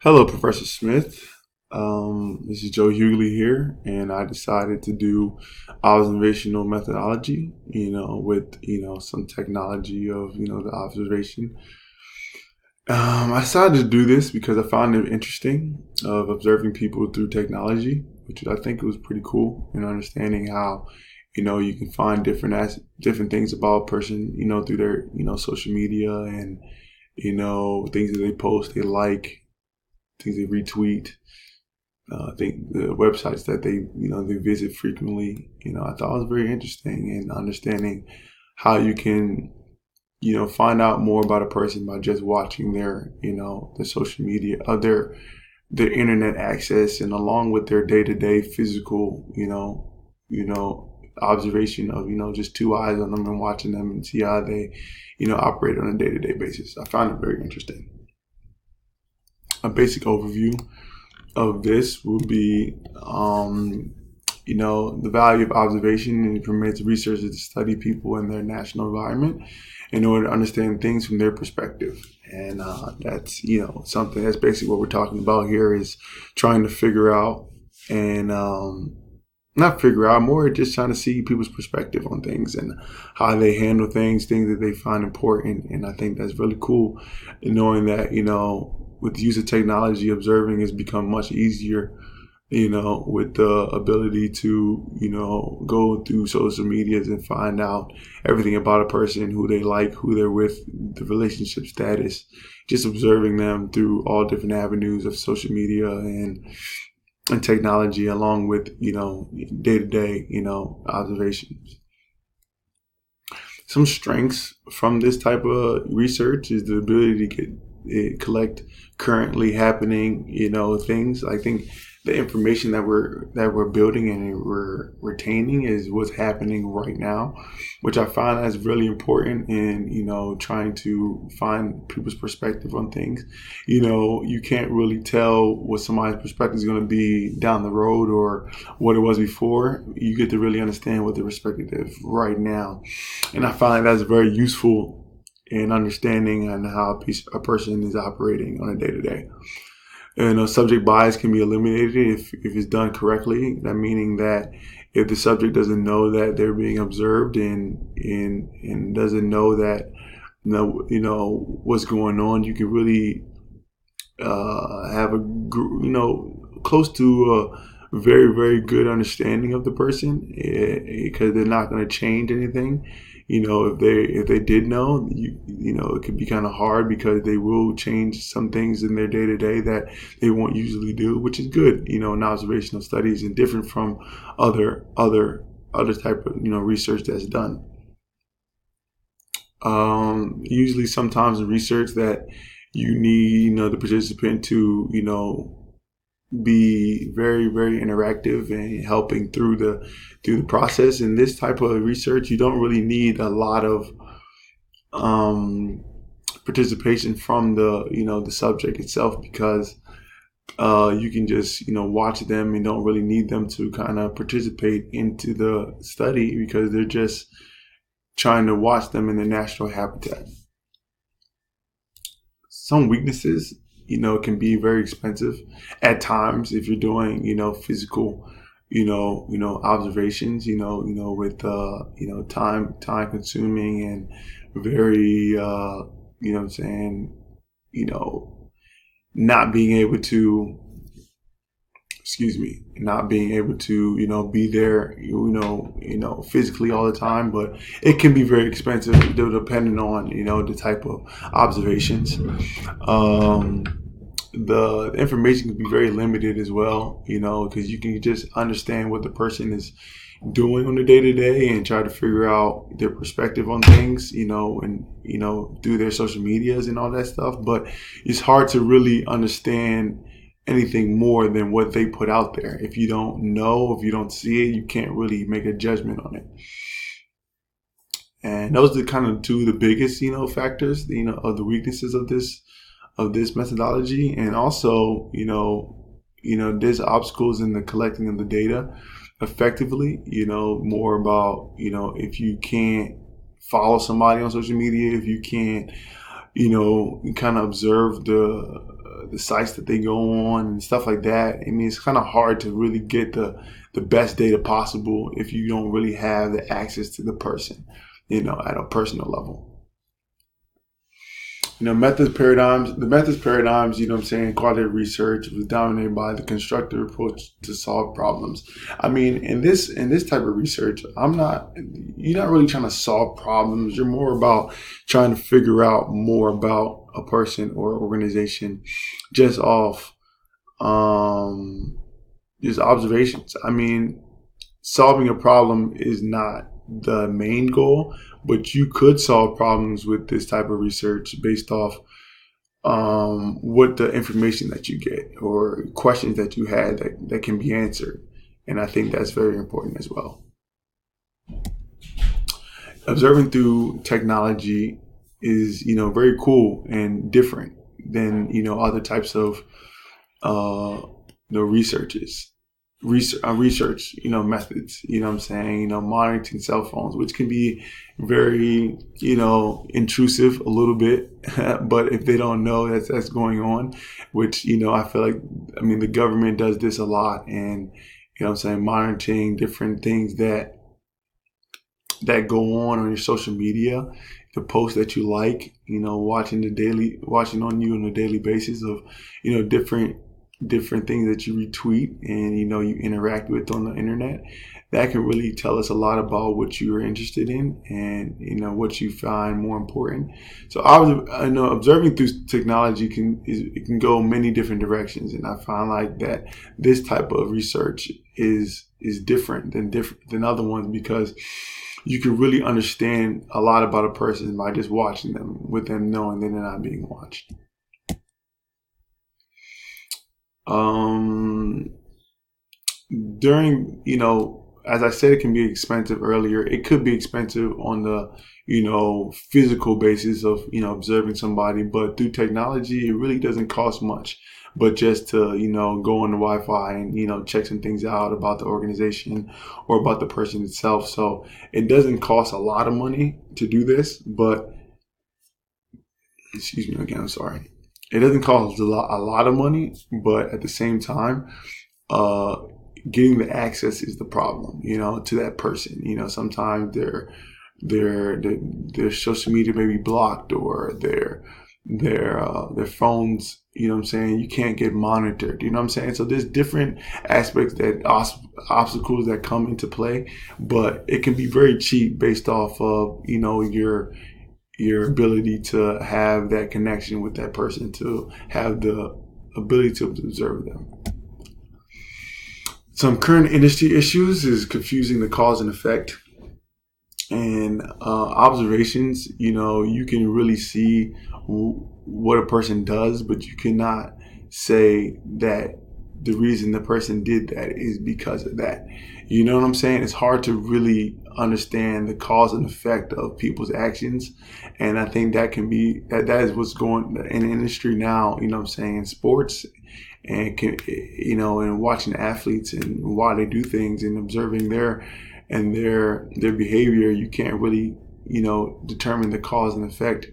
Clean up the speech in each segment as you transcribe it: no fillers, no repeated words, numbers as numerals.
Hello, Professor Smith. This is Joe Hughley here, and I decided to do observational methodology, with, some technology of, the observation. I decided to do this because I found it interesting of observing people through technology, which I think was pretty cool in understanding how, you can find different things about a person, through their, social media and, things that they post, they like, things they retweet. I think the websites that they visit frequently. I thought it was very interesting in understanding how you can, find out more about a person by just watching their social media, their internet access, and along with their day to day physical, observation of just two eyes on them and watching them and see how they, operate on a day to day basis. I found it very interesting. A basic overview of this will be, the value of observation, and it permits researchers to study people in their national environment in order to understand things from their perspective. And that's, something that's basically what we're talking about here is trying to figure out and not figure out more, just trying to see people's perspective on things and how they handle things that they find important. And I think that's really cool, knowing that, with the use of technology, observing has become much easier, with the ability to, go through social medias and find out everything about a person, who they like, who they're with, the relationship status, just observing them through all different avenues of social media and technology, along with, day to day, observations. Some strengths from this type of research is the ability to collect currently happening, things. I think the information that we're building and we're retaining is what's happening right now, which I find that's really important in, trying to find people's perspective on things. You can't really tell what somebody's perspective is going to be down the road or what it was before. You get to really understand what the perspective is right now. And I find that's very useful in understanding and how a person is operating on a day to day. And subject bias can be eliminated if it's done correctly. That meaning that if the subject doesn't know that they're being observed and doesn't know that what's going on, you can really have close to a very, very good understanding of the person, because they're not going to change anything. If they did know, it could be kind of hard because they will change some things in their day to day that they won't usually do, which is good, in observational studies and different from other type of research that's done. Usually, sometimes in research that you need the participant to be very, very interactive and helping through the process. In this type of research, you don't really need a lot of participation from the subject itself, because you can just watch them and don't really need them to kind of participate into the study, because they're just trying to watch them in their natural habitat. Some weaknesses, can be very expensive at times if you're doing, physical, observations, with, time consuming and very, what I'm saying, not being able to, not being able to, be there, physically all the time. But it can be very expensive depending on, the type of observations. The information can be very limited as well, because you can just understand what the person is doing on the day to day and try to figure out their perspective on things, and, through their social medias and all that stuff. But it's hard to really understand anything more than what they put out there. If you don't know, if you don't see it, you can't really make a judgment on it. And those are kind of two of the biggest, factors, of the weaknesses of this methodology. And also, there's obstacles in the collecting of the data effectively, more about, if you can't follow somebody on social media, if you can't, kind of observe the sites that they go on and stuff like that. I mean, it's kind of hard to really get the best data possible if you don't really have the access to the person, at a personal level. The methods paradigms, qualitative research was dominated by the constructive approach to solve problems. I mean, in this type of research, you're not really trying to solve problems. You're more about trying to figure out more about a person or organization just off, just observations. I mean, solving a problem is not the main goal, but you could solve problems with this type of research based off what the information that you get or questions that you had that can be answered. And I think that's very important as well. Observing through technology is, very cool and different than, other types of, research methods, monitoring cell phones, which can be very, intrusive a little bit, but if they don't know that's going on, which, I feel like, the government does this a lot, and, monitoring different things that go on your social media, the posts that you like, watching on you on a daily basis of, different things that you retweet and you interact with on the internet, that can really tell us a lot about what you're interested in and what you find more important. So I know observing through technology can go many different directions, and I find like that this type of research is different than other ones, because you can really understand a lot about a person by just watching them, with them knowing that they're not being watched. During, as I said, it can be expensive earlier. It could be expensive on the, physical basis of, observing somebody, but through technology, it really doesn't cost much, but just to, go on the Wi-Fi and, check some things out about the organization or about the person itself. So it doesn't cost a lot of money to do this, but excuse me again, I'm sorry. It doesn't cost a lot of money, but at the same time, getting the access is the problem, to that person. Sometimes their social media may be blocked, or their phones, you can't get monitored, So there's different aspects obstacles that come into play, but it can be very cheap based off of, your ability to have that connection with that person, to have the ability to observe them. Some current industry issues is confusing the cause and effect. And observations, you can really see what a person does, but you cannot say that the reason the person did that is because of that. You know what I'm saying? It's hard to really understand the cause and effect of people's actions. And I think that is what's going in the industry now, in sports, and and watching athletes and why they do things and observing their behavior. You can't really, determine the cause and effect.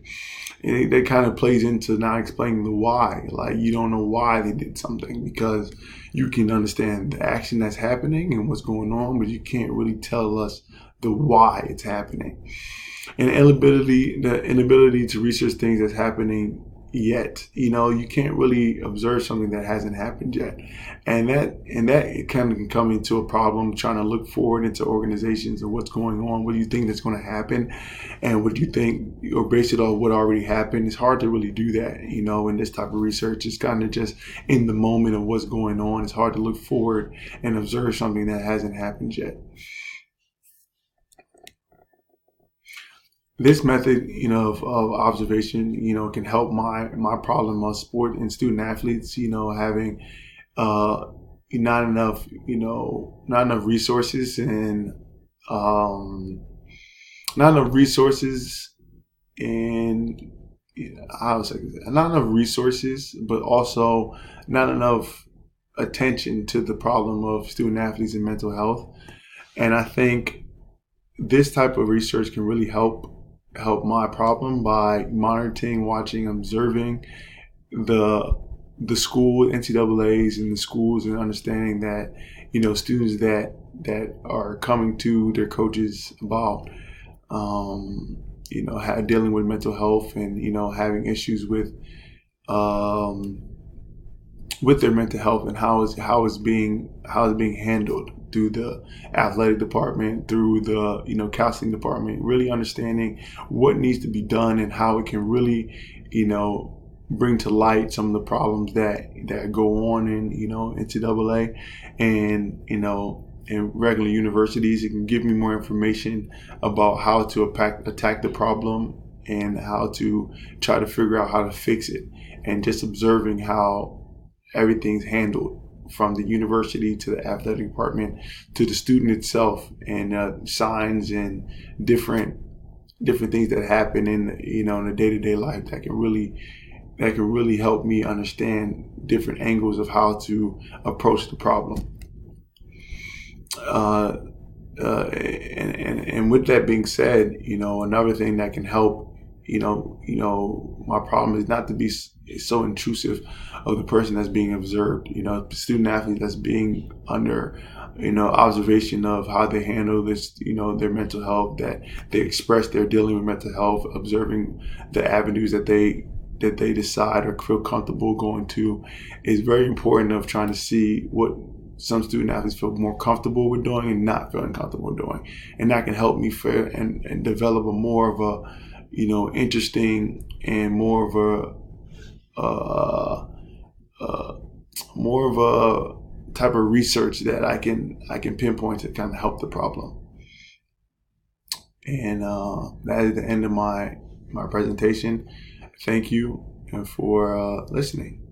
And that kind of plays into not explaining the why. Like, you don't know why they did something, because you can understand the action that's happening and what's going on, but you can't really tell us the why it's happening. And the inability to research things that's happening yet. You can't really observe something that hasn't happened yet. And that kind of can come into a problem trying to look forward into organizations and what's going on. What do you think that's going to happen? And what do you think, or base it on what already happened? It's hard to really do that, in this type of research. It's kind of just in the moment of what's going on. It's hard to look forward and observe something that hasn't happened yet. This method, of observation, can help my problem of sport and student athletes, having not enough resources and not enough resources and not enough resources, but also not enough attention to the problem of student athletes and mental health. And I think this type of research can really help my problem by monitoring, watching, observing the the school, NCAA's and the schools, and understanding that, students that are coming to their coaches about, dealing with mental health and, having issues um, with their mental health, and how it's being handled through the athletic department, through the counseling department, really understanding what needs to be done and how it can really bring to light some of the problems that go on in NCAA and in regular universities. It can give me more information about how to attack the problem and how to try to figure out how to fix it, and just observing how everything's handled from the university to the athletic department to the student itself, and signs and different things that happen in the day-to-day life that can really help me understand different angles of how to approach the problem. And with that being said, another thing that can help, my problem is not to be so intrusive of the person that's being observed. Student athlete that's being under, observation of how they handle this, their mental health, that they express they're dealing with mental health, observing the avenues that they decide or feel comfortable going to, is very important, of trying to see what some student athletes feel more comfortable with doing and not feeling comfortable doing. And that can help me and develop a more of a, interesting and more of a type of research that I can pinpoint to kind of help the problem. And that is the end of my presentation. Thank you for listening.